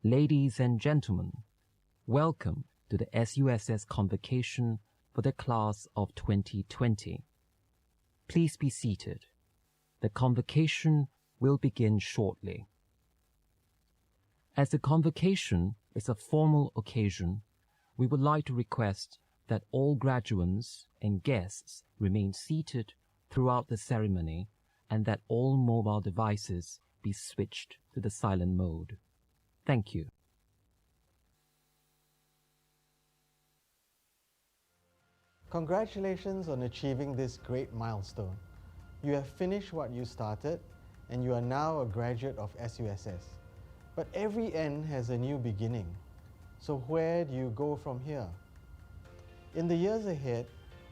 Ladies and gentlemen, welcome to the SUSS Convocation for the class of 2020. Please be seated. The convocation will begin shortly. As the convocation is a formal occasion, we would like to request that all graduands and guests remain seated throughout the ceremony and that all mobile devices be switched to the silent mode. Thank you. Congratulations on achieving this great milestone. You have finished what you started and you are now a graduate of SUSS. But every end has a new beginning. So where do you go from here? In the years ahead,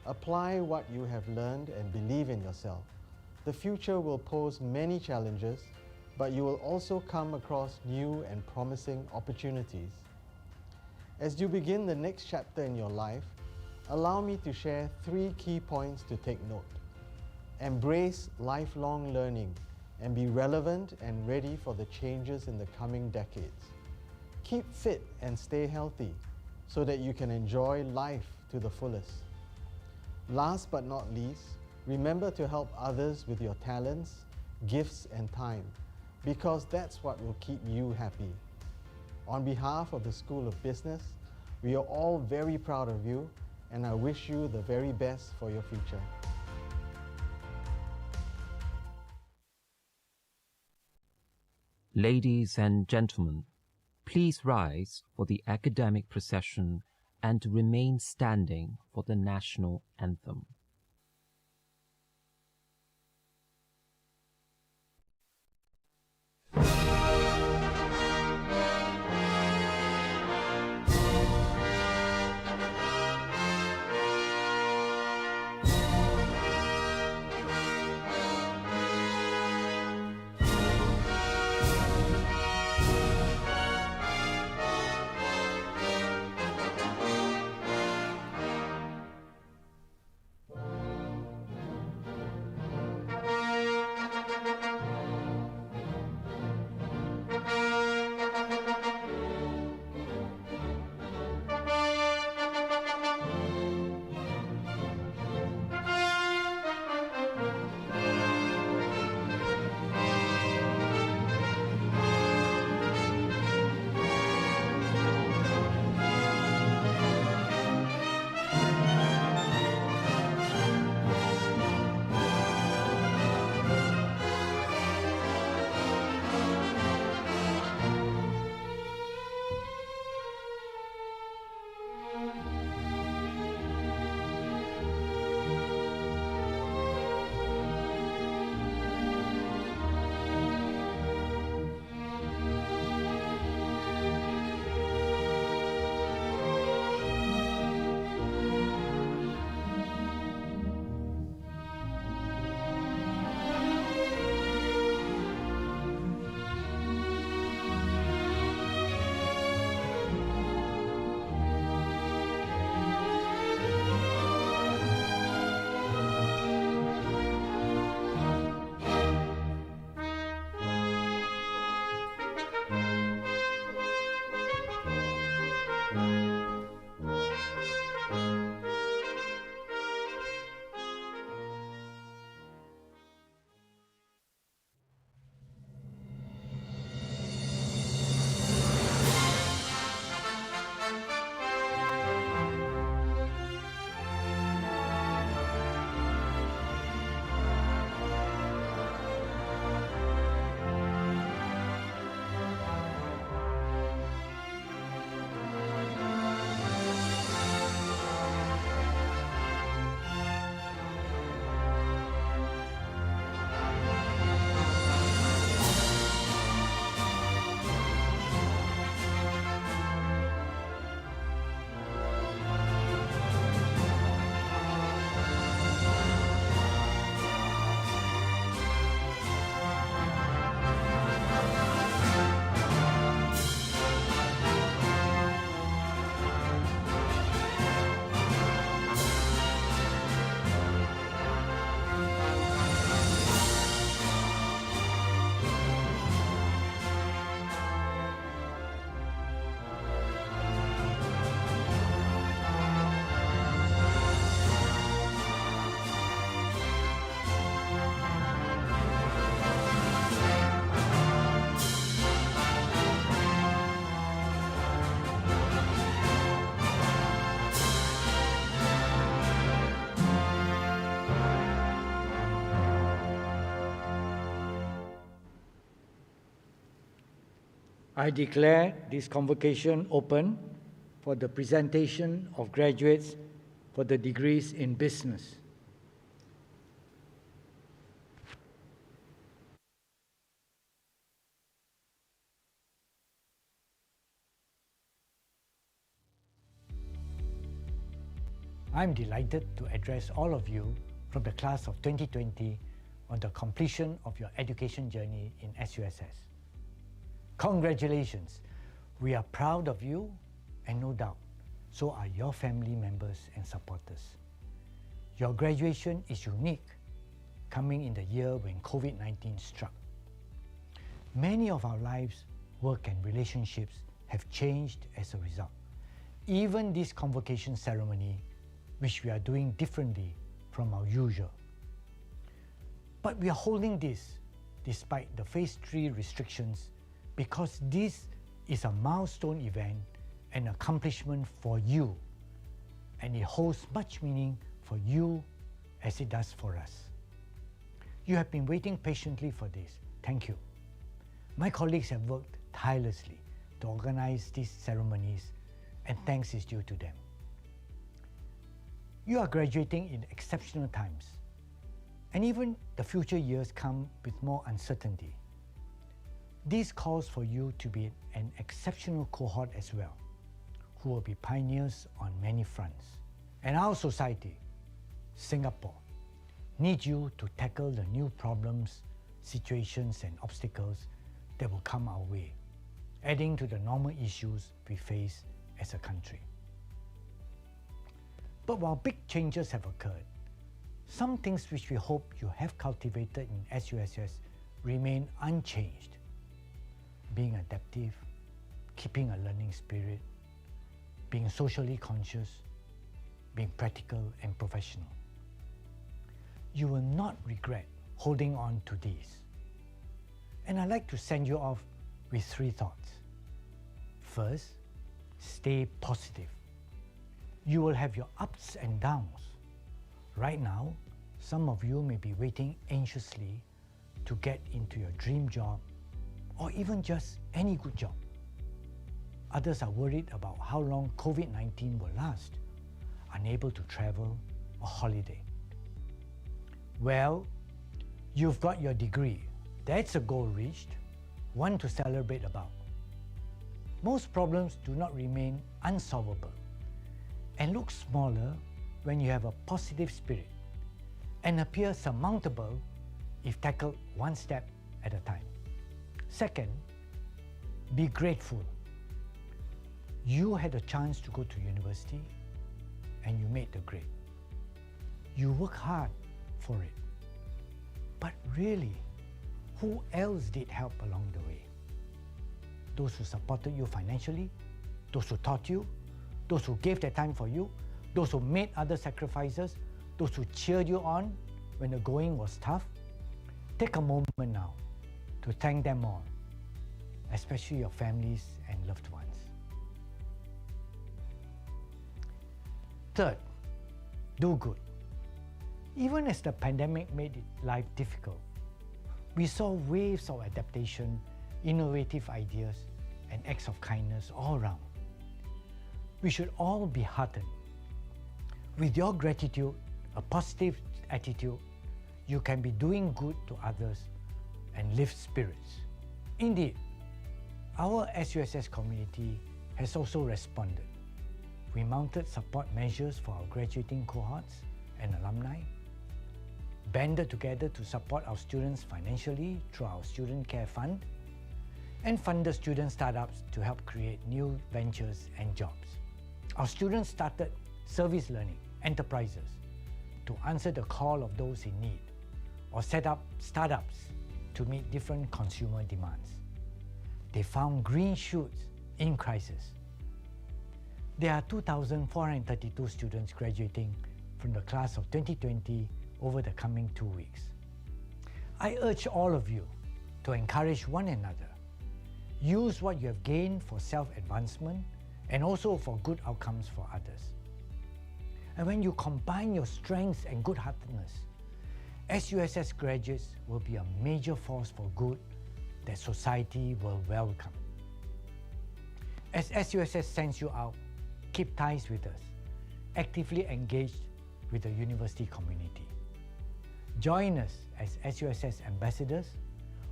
apply what you have learned and believe in yourself. The future will pose many challenges, but you will also come across new and promising opportunities. As you begin the next chapter in your life, allow me to share 3 key points to take note. Embrace lifelong learning and be relevant and ready for the changes in the coming decades. Keep fit and stay healthy so that you can enjoy life to the fullest. Last but not least, remember to help others with your talents, gifts, and time, because that's what will keep you happy. On behalf of the School of Business, we are all very proud of you, and I wish you the very best for your future. Ladies and gentlemen, please rise for the academic procession and to remain standing for the national anthem. I declare this convocation open for the presentation of graduates for the degrees in business. I'm delighted to address all of you from the class of 2020 on the completion of your education journey in SUSS. Congratulations! We are proud of you, and no doubt, so are your family members and supporters. Your graduation is unique, coming in the year when COVID-19 struck. Many of our lives, work and relationships have changed as a result. Even this convocation ceremony, which we are doing differently from our usual. But we are holding this despite the phase 3 restrictions because this is a milestone event and accomplishment for you, and it holds much meaning for you as it does for us. You have been waiting patiently for this. Thank you. My colleagues have worked tirelessly to organize these ceremonies, and thanks is due to them. You are graduating in exceptional times, and even the future years come with more uncertainty. This calls for you to be an exceptional cohort as well, who will be pioneers on many fronts. And our society, Singapore, needs you to tackle the new problems, situations, and obstacles that will come our way, adding to the normal issues we face as a country. But while big changes have occurred, some things which we hope you have cultivated in SUSS remain unchanged. Being adaptive, keeping a learning spirit, being socially conscious, being practical and professional. You will not regret holding on to these. And I'd like to send you off with 3 thoughts. First, stay positive. You will have your ups and downs. Right now, some of you may be waiting anxiously to get into your dream job or even just any good job. Others are worried about how long COVID-19 will last, unable to travel or holiday. Well, you've got your degree. That's a goal reached, one to celebrate about. Most problems do not remain unsolvable and look smaller when you have a positive spirit and appear surmountable if tackled one step at a time. Second, be grateful. You had a chance to go to university and you made the grade. You work hard for it. But really, who else did help along the way? Those who supported you financially, those who taught you, those who gave their time for you, those who made other sacrifices, those who cheered you on when the going was tough. Take a moment now to thank them all, especially your families and loved ones. Third, do good. Even as the pandemic made life difficult, we saw waves of adaptation, innovative ideas, and acts of kindness all around. We should all be heartened. With your gratitude, a positive attitude, you can be doing good to others and lift spirits. Indeed, our SUSS community has also responded. We mounted support measures for our graduating cohorts and alumni, banded together to support our students financially through our Student Care Fund, and funded student startups to help create new ventures and jobs. Our students started service learning enterprises to answer the call of those in need, or set up startups to meet different consumer demands. They found green shoots in crisis. There are 2,432 students graduating from the class of 2020 over the coming 2 weeks. I urge all of you to encourage one another. Use what you have gained for self-advancement and also for good outcomes for others. And when you combine your strengths and good-heartedness, SUSS graduates will be a major force for good that society will welcome. As SUSS sends you out, keep ties with us, actively engaged with the university community. Join us as SUSS ambassadors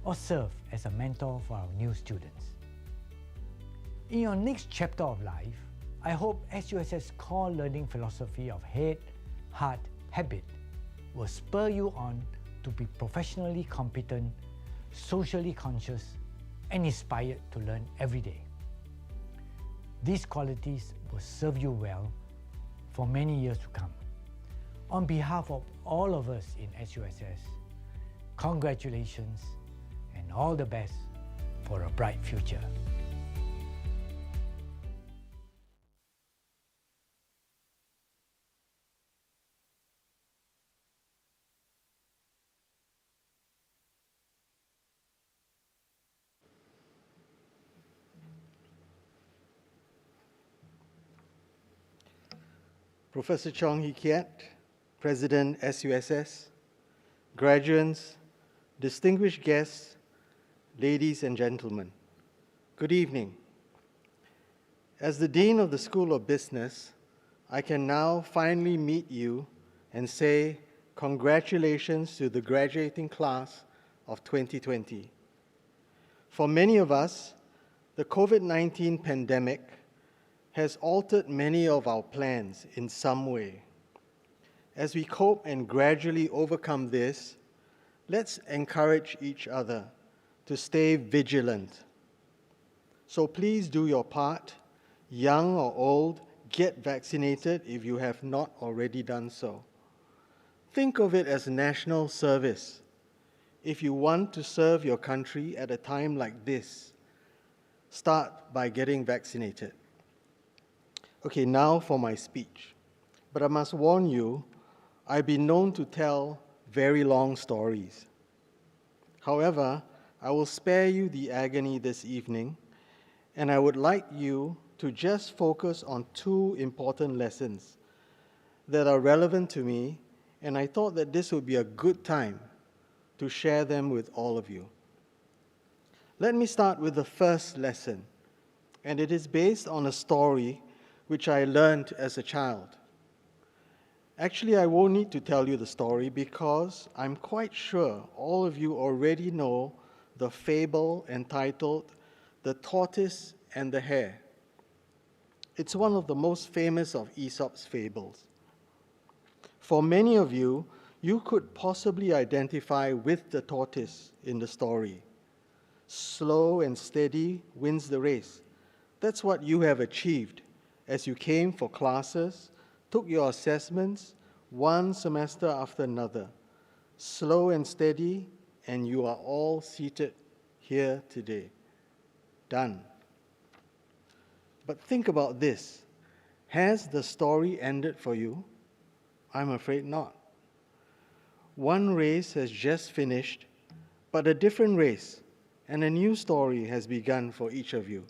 or serve as a mentor for our new students. In your next chapter of life, I hope SUSS core learning philosophy of head, heart, habit will spur you on to be professionally competent, socially conscious, and inspired to learn every day. These qualities will serve you well for many years to come. On behalf of all of us in SUSS, congratulations and all the best for a bright future. Professor Chong Hee Kiat, President SUSS, graduands, distinguished guests, ladies and gentlemen, good evening. As the Dean of the School of Business, I can now finally meet you and say congratulations to the graduating class of 2020. For many of us, the COVID-19 pandemic has altered many of our plans in some way. As we cope and gradually overcome this, let's encourage each other to stay vigilant. So please do your part, young or old, get vaccinated if you have not already done so. Think of it as national service. If you want to serve your country at a time like this, start by getting vaccinated. Okay, now for my speech. But I must warn you, I've been known to tell very long stories. However, I will spare you the agony this evening, and I would like you to just focus on two important lessons that are relevant to me, and I thought that this would be a good time to share them with all of you. Let me start with the first lesson, and it is based on a story which I learned as a child. Actually, I won't need to tell you the story because I'm quite sure all of you already know the fable entitled The Tortoise and the Hare. It's one of the most famous of Aesop's fables. For many of you, you could possibly identify with the tortoise in the story. Slow and steady wins the race. That's what you have achieved as you came for classes, took your assessments, one semester after another. Slow and steady, and you are all seated here today. Done. But think about this. Has the story ended for you? I'm afraid not. One race has just finished, but a different race and a new story has begun for each of you.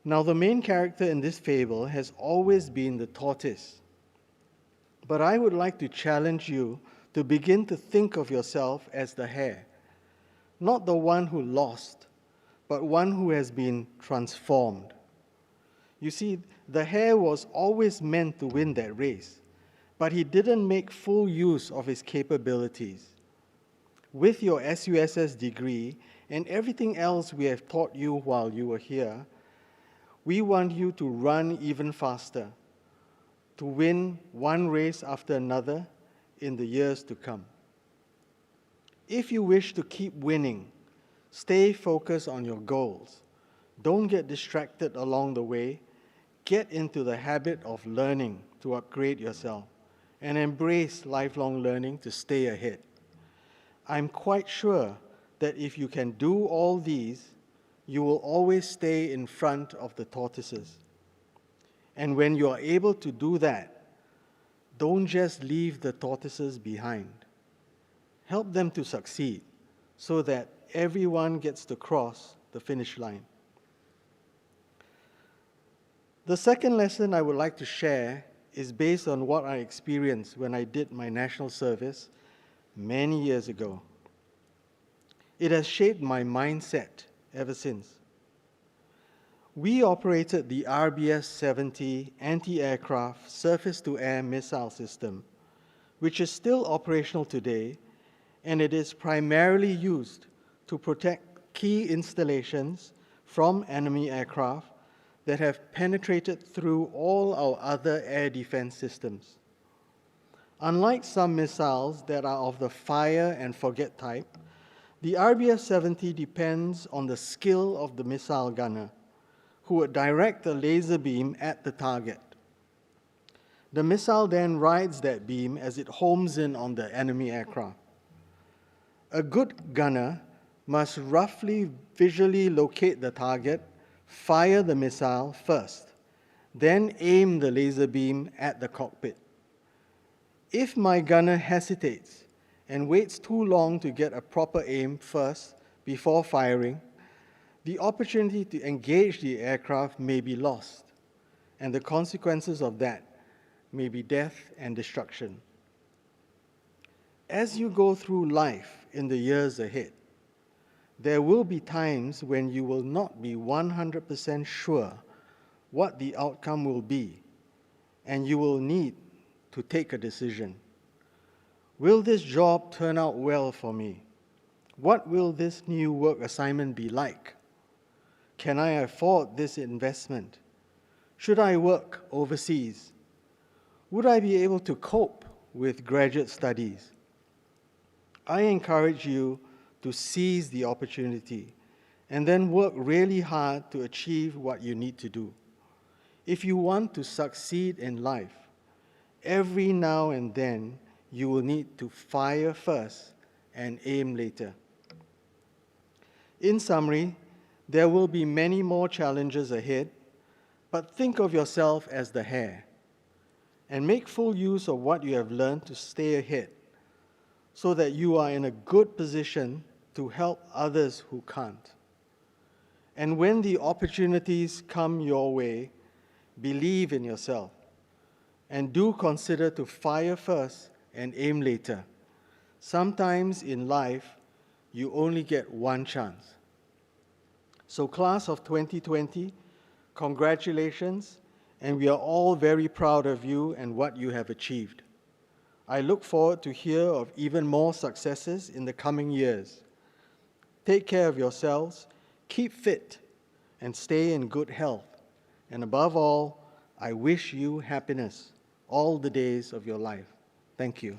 Now, the main character in this fable has always been the tortoise. But I would like to challenge you to begin to think of yourself as the hare, not the one who lost, but one who has been transformed. You see, the hare was always meant to win that race, but he didn't make full use of his capabilities. With your SUSS degree and everything else we have taught you while you were here, we want you to run even faster, to win one race after another in the years to come. If you wish to keep winning, stay focused on your goals. Don't get distracted along the way. Get into the habit of learning to upgrade yourself and embrace lifelong learning to stay ahead. I'm quite sure that if you can do all these, you will always stay in front of the tortoises. And when you are able to do that, don't just leave the tortoises behind. Help them to succeed so that everyone gets to cross the finish line. The second lesson I would like to share is based on what I experienced when I did my national service many years ago. It has shaped my mindset ever since. We operated the RBS-70 anti-aircraft surface-to-air missile system, which is still operational today, and it is primarily used to protect key installations from enemy aircraft that have penetrated through all our other air defense systems. Unlike some missiles that are of the fire and forget type, the RBS-70 depends on the skill of the missile gunner, who would direct a laser beam at the target. The missile then rides that beam as it homes in on the enemy aircraft. A good gunner must roughly visually locate the target, fire the missile first, then aim the laser beam at the cockpit. If my gunner hesitates and waits too long to get a proper aim first before firing, the opportunity to engage the aircraft may be lost, and the consequences of that may be death and destruction. As you go through life in the years ahead, there will be times when you will not be 100% sure what the outcome will be, and you will need to take a decision. Will this job turn out well for me? What will this new work assignment be like? Can I afford this investment? Should I work overseas? Would I be able to cope with graduate studies? I encourage you to seize the opportunity and then work really hard to achieve what you need to do. If you want to succeed in life, every now and then you will need to fire first and aim later. In summary, there will be many more challenges ahead, but think of yourself as the hare and make full use of what you have learned to stay ahead so that you are in a good position to help others who can't. And when the opportunities come your way, believe in yourself and do consider to fire first and aim later. Sometimes in life, you only get one chance. So class of 2020, congratulations, and we are all very proud of you and what you have achieved. I look forward to hear of even more successes in the coming years. Take care of yourselves, keep fit, and stay in good health. And above all, I wish you happiness all the days of your life. Thank you.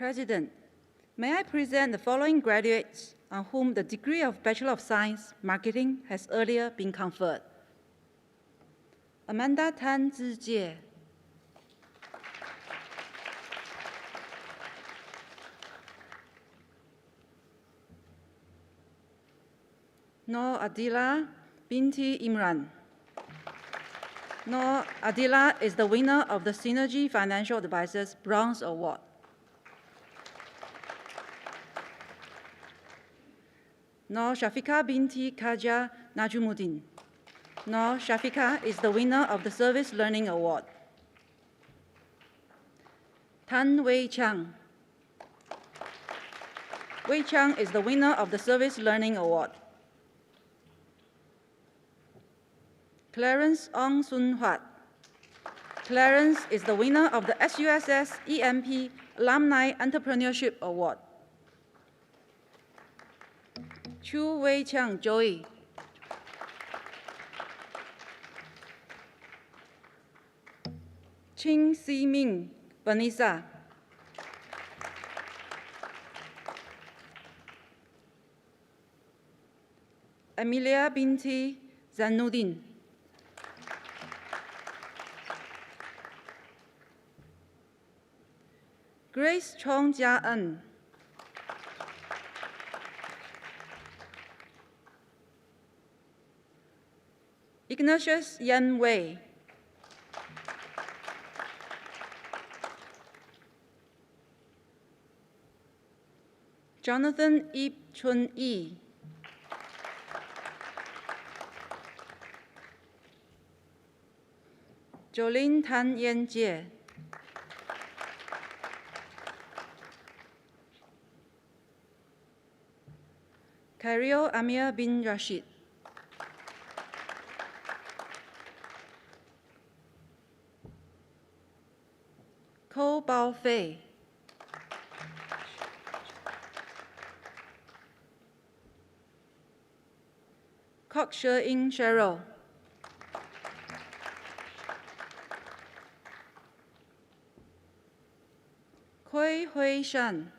President, may I present the following graduates on whom the degree of Bachelor of Science, Marketing has earlier been conferred. Amanda Tan Zijie, Noor Adila Binti Imran. Noor Adila is the winner of the Synergy Financial Advisors Bronze Award. Noor Shafika Binti Kaja Najumuddin. Noor Shafika is the winner of the Service Learning Award. Tan Wei Chang. Wei Chang is the winner of the Service Learning Award. Clarence Ong Sun Huat. Clarence is the winner of the SUSS EMP Alumni Entrepreneurship Award. Chu Wei Chiang Joey. Ching Si Ming Vanessa. Amelia binti Zanuddin. Grace Chong Jia En. Ignatius Yan Wei. Jonathan Ip Chun Yi. Jolene Tan Yan Jie. Khairil Amir bin Rashid. Ko Bao Fei. Kok She Ing Cheryl. Hui Hui Shan.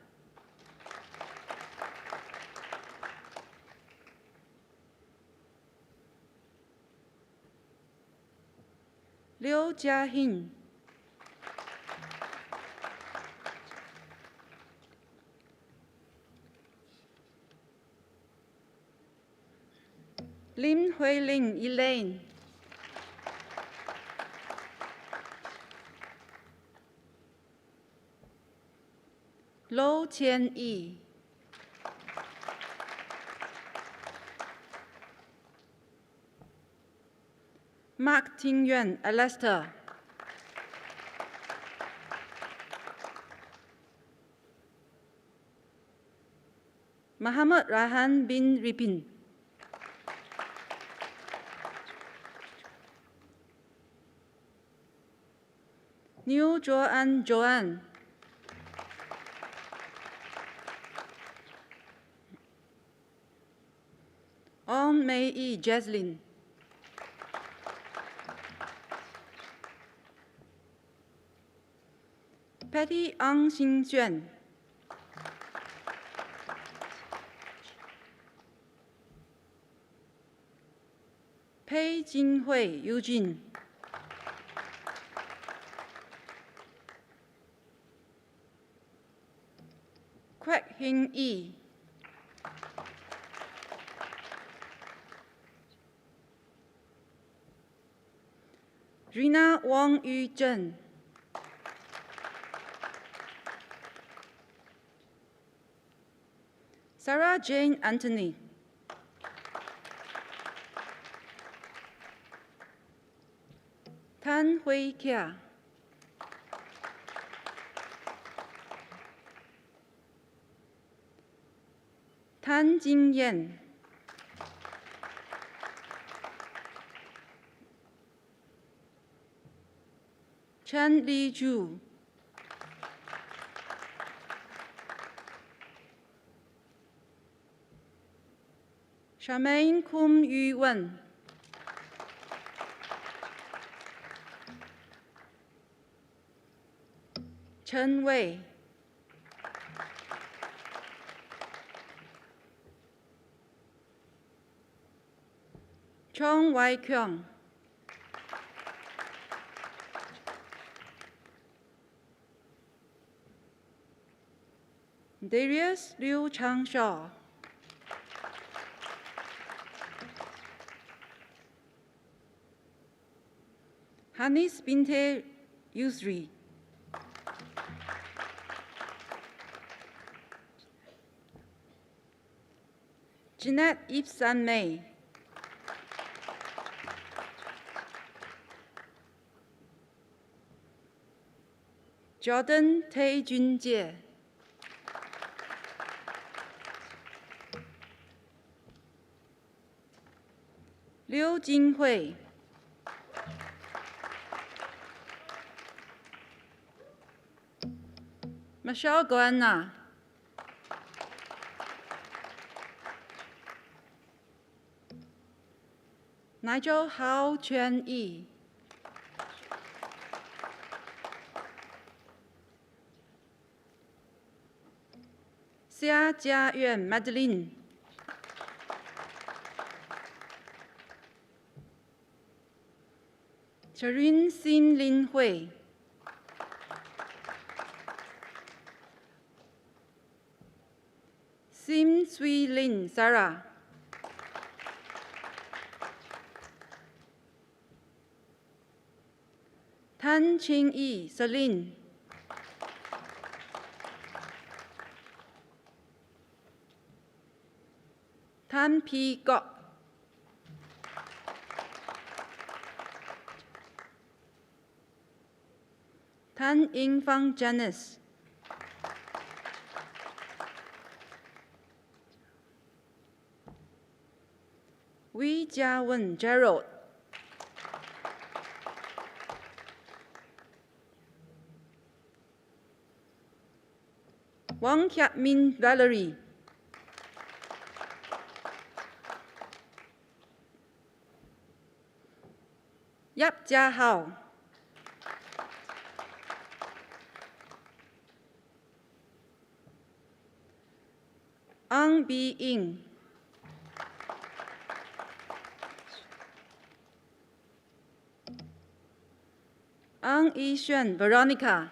Liu Jiahin. Lim Hui Ling Elaine. Lo Qian Yi. Mark Ting Yuan Alastair. Muhammad Rahan bin Ripin. New Joanne. On Mei Yi Jaslyn. Patty Ang Xin Xuan. Pei Jinhui Eugene. Kwek Hing Yi. Rina Wong Yu Zhen. Sarah Jane Anthony. Tan Hui Kia. Tan Jingyan. Chen Li Zhu. Charmaine Kum Yu Wen. Chen Wei. Chong Wai Kyung. Darius Liu Chang Shaw. Hanis Binte Yusri. Jeanette Ibsan May. Jordan Tae Jun Jie. Liu Jinghui. Michelle Goanna. Nigel Hao Chuan Yi. Xia Jiayuan Madeline. Cherin Sim Lin Hui. Sim Sui Lin Sarah. Tan Ching Yi Celine. Tan Pi Gok. Tan Ying Fang Janice. Wee Jia-wen Gerald. Wang Kiat-min Valerie. Yap Jia-hao. Ang Bi-ing. Ang Yi-xuan Veronica.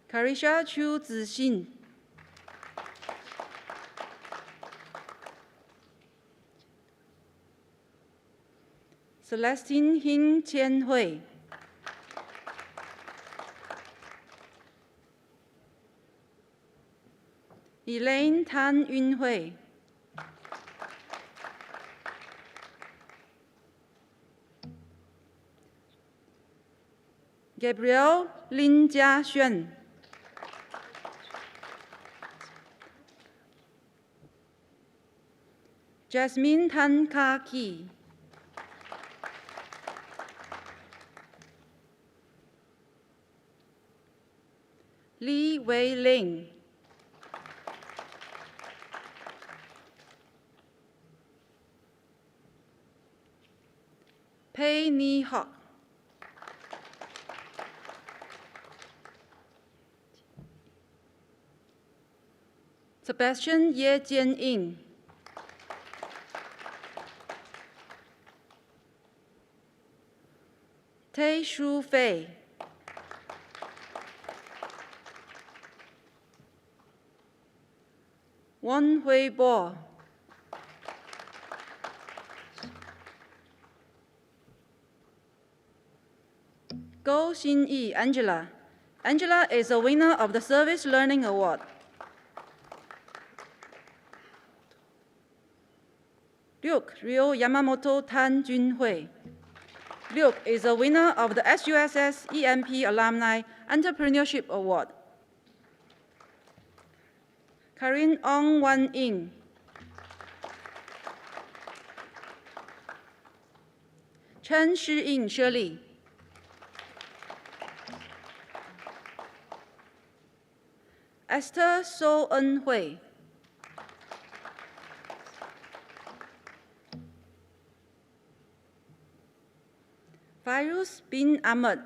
Carisha Chu Zixin. Celestine Hin Qian Hui. Elaine Tan Yun Hui. Gabrielle Lin Jiaxuan. Jasmine Tan Ka Ki. Li Wei Ling. Pei Ni Hock. Sebastian Ye Jian Ying. Tei Shu Fei. Wan Hui Bo. Go Xin Yi Angela. Angela is a winner of the Service Learning Award. Luke Ryo Yamamoto Tan Junhui. Luke is a winner of the SUSS EMP Alumni Entrepreneurship Award. Karin Ong Wan Ying. Chen Shi-ying Shirley. Esther So En Hui. Fairuz bin Ahmed.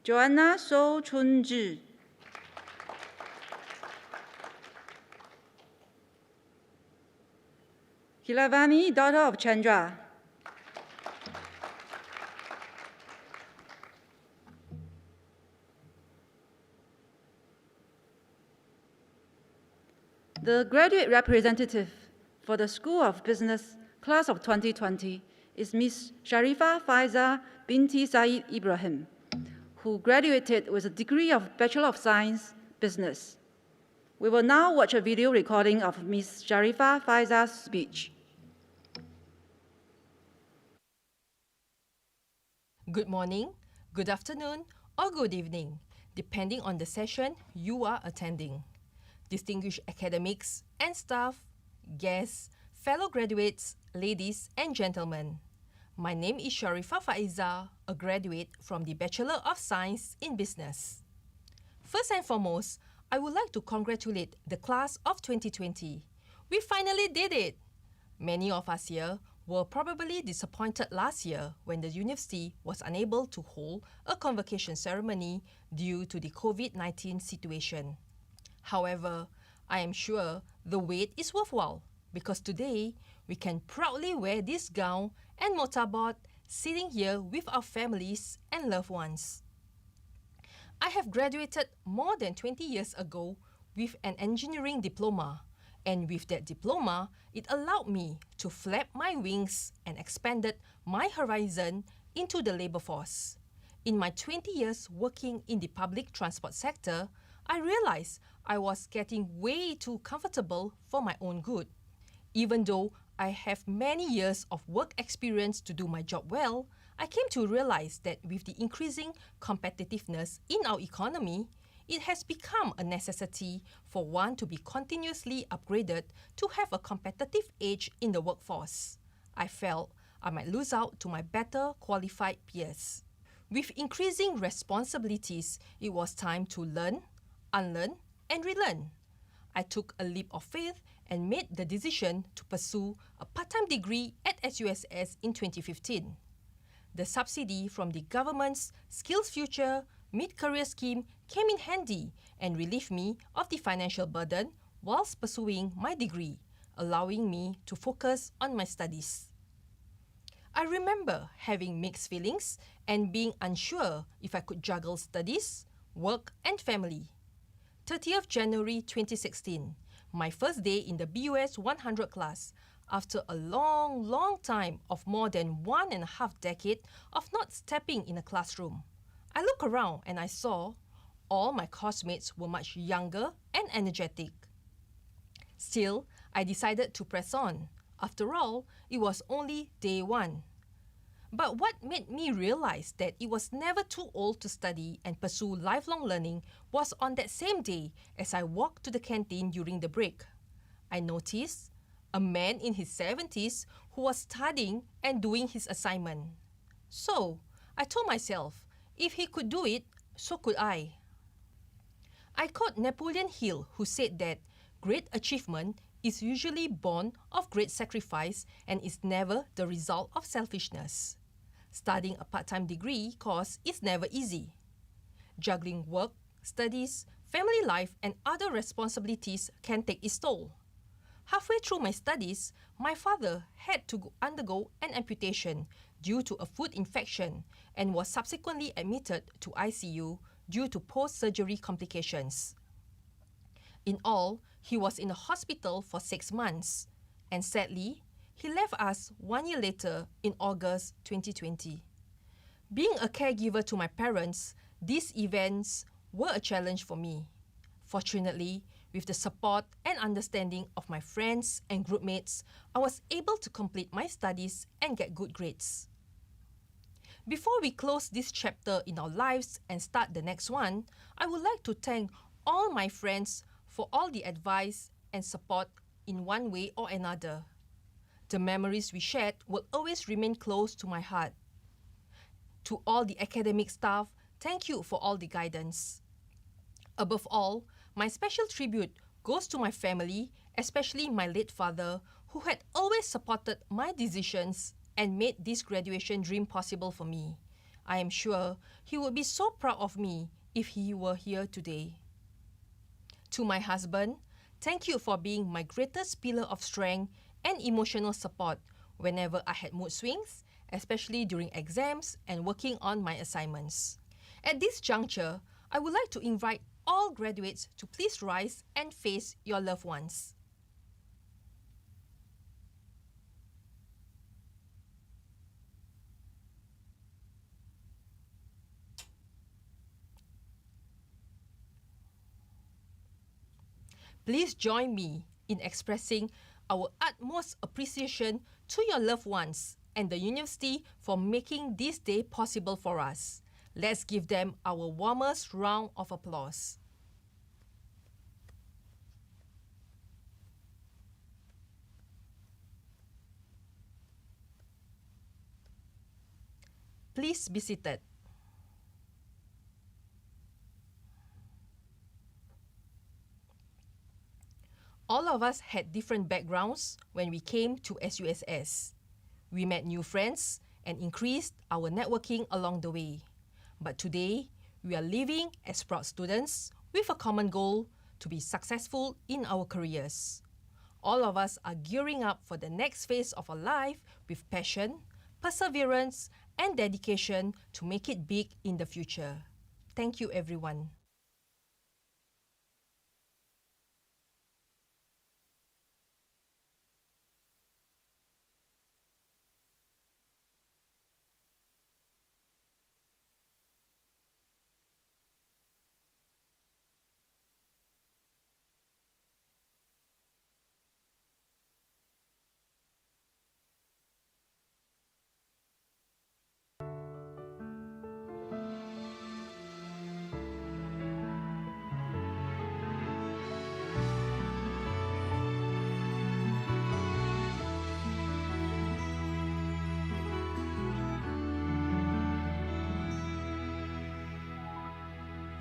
Joanna So Chun-ji. Kilavani, daughter of Chandra. The graduate representative for the School of Business class of 2020 is Ms. Sharifa Faiza binti Said Ibrahim, who graduated with a degree of Bachelor of Science, Business. We will now watch a video recording of Ms. Sharifa Faiza's speech. Good morning, good afternoon, or good evening, depending on the session you are attending. Distinguished academics and staff, guests, fellow graduates, ladies and gentlemen. My name is Sharifah Faiza, a graduate from the Bachelor of Science in Business. First and foremost, I would like to congratulate the class of 2020. We finally did it! Many of us here were probably disappointed last year when the university was unable to hold a convocation ceremony due to the COVID-19 situation. However, I am sure the wait is worthwhile because today we can proudly wear this gown and mortarboard sitting here with our families and loved ones. I have graduated more than 20 years ago with an engineering diploma, and with that diploma, it allowed me to flap my wings and expanded my horizon into the labour force. In my 20 years working in the public transport sector, I realised I was getting way too comfortable for my own good. Even though I have many years of work experience to do my job well, I came to realise that with the increasing competitiveness in our economy, it has become a necessity for one to be continuously upgraded to have a competitive edge in the workforce. I felt I might lose out to my better qualified peers. With increasing responsibilities, it was time to learn, unlearn, and relearn. I took a leap of faith and made the decision to pursue a part-time degree at SUSS in 2015. The subsidy from the government's Skills Future mid-career scheme came in handy and relieved me of the financial burden whilst pursuing my degree, allowing me to focus on my studies. I remember having mixed feelings and being unsure if I could juggle studies, work and family. 30th January 2016, my first day in the BUS 100 class, after a long time of more than 1.5 decades of not stepping in a classroom. I looked around and I saw all my classmates were much younger and energetic. Still, I decided to press on. After all, it was only day 1. But what made me realize that it was never too old to study and pursue lifelong learning was on that same day as I walked to the canteen during the break. I noticed a man in his 70s who was studying and doing his assignment. So, I told myself, if he could do it, so could I. I quote Napoleon Hill, who said that great achievement is usually born of great sacrifice and is never the result of selfishness. Studying a part-time degree course is never easy. Juggling work, studies, family life, and other responsibilities can take its toll. Halfway through my studies, my father had to undergo an amputation due to a foot infection and was subsequently admitted to ICU due to post-surgery complications. In all, he was in the hospital for 6 months, and sadly, he left us 1 year later in August 2020. Being a caregiver to my parents, these events were a challenge for me. Fortunately, with the support and understanding of my friends and groupmates, I was able to complete my studies and get good grades. Before we close this chapter in our lives and start the next one, I would like to thank all my friends for all the advice and support in one way or another. The memories we shared will always remain close to my heart. To all the academic staff, thank you for all the guidance. Above all, my special tribute goes to my family, especially my late father, who had always supported my decisions and made this graduation dream possible for me. I am sure he would be so proud of me if he were here today. To my husband, thank you for being my greatest pillar of strength and emotional support whenever I had mood swings, especially during exams and working on my assignments. At this juncture, I would like to invite all graduates to please rise and face your loved ones. Please join me in expressing our utmost appreciation to your loved ones and the university for making this day possible for us. Let's give them our warmest round of applause. Please be seated. All of us had different backgrounds when we came to SUSS. We met new friends and increased our networking along the way. But today, we are living as proud students with a common goal to be successful in our careers. All of us are gearing up for the next phase of our life with passion, perseverance, and dedication to make it big in the future. Thank you, everyone.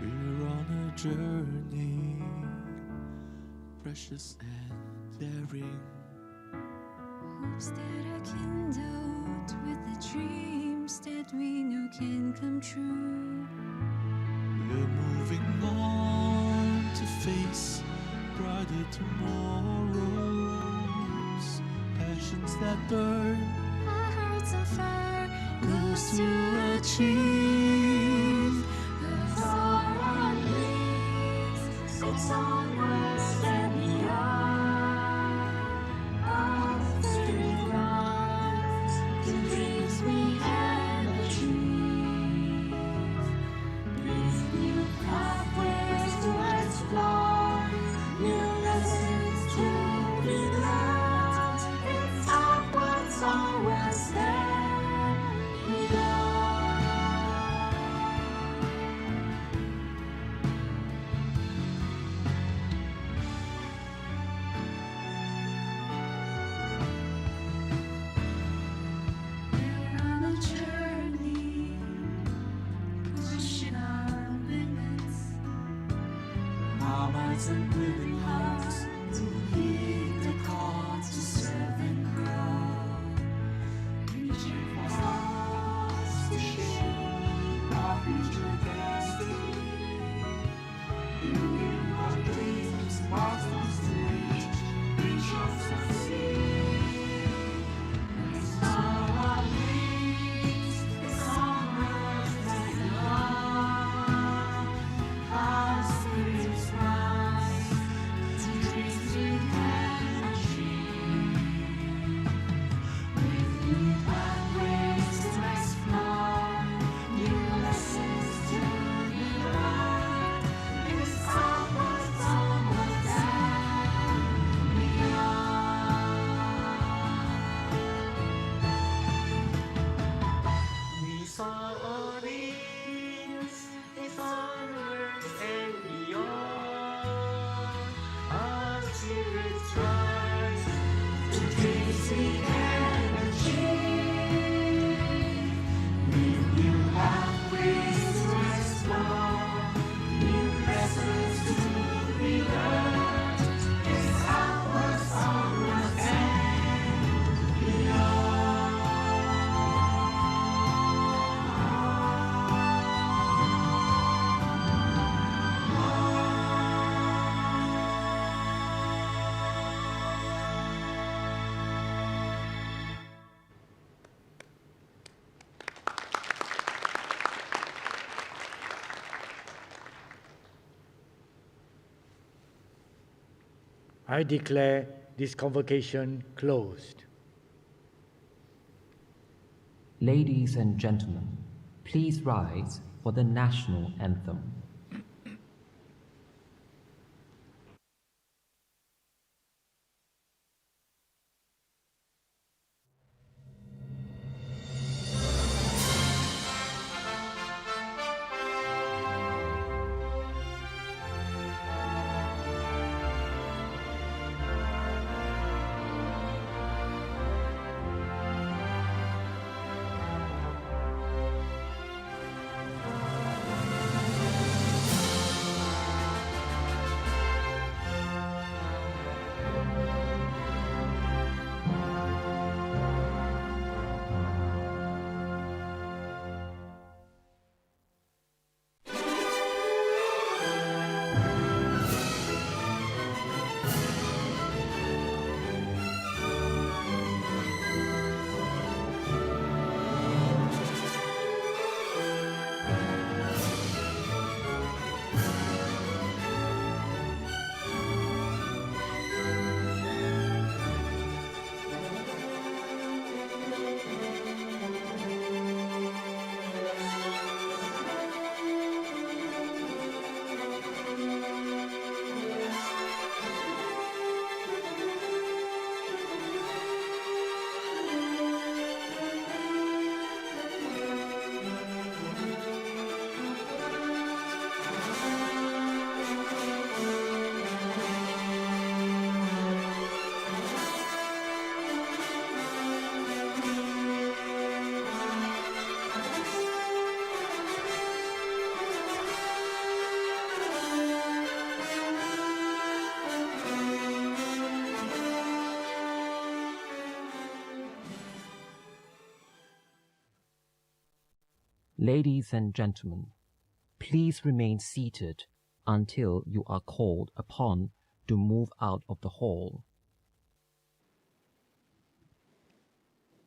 We're on a journey, precious and daring. Hopes that are kindled with the dreams that we know can come true. We're moving on to face brighter tomorrows. Passions that burn, Our hearts on fire, goals to achieve. It's all on wings, it's onwards and beyond. All through life, the dreams we can achieve. With new pathways to explore, new lessons to be learned. It's upwards, onwards, and beyond. We're on a journey, pushing our limits. Our minds and willing hearts To heed the call to serve and grow. Reaching for stars to shape our future destiny. Building our dreams, milestones to reach, we shall succeed. It's all our wings, it's onwards and beyond. Our spirits rise to dreams we can achieve. With new pathways to explore, new lessons to be learned. It's upwards, onwards, and beyond. We saw our wings, it's onwards and beyond. Our spirits rise to dreams we can achieve. With new pathways to explore, new lessons to be learned. It's upwards, onwards, and beyond. I declare this convocation closed. Ladies and gentlemen, please rise for the national anthem. Ladies and gentlemen, please remain seated until you are called upon to move out of the hall.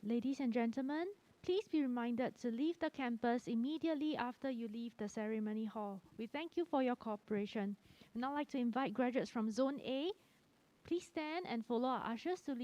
Ladies and gentlemen, please be reminded to leave the campus immediately after you leave the ceremony hall. We thank you for your cooperation. I'd now like to invite graduates from Zone A. Please stand and follow our ushers to leave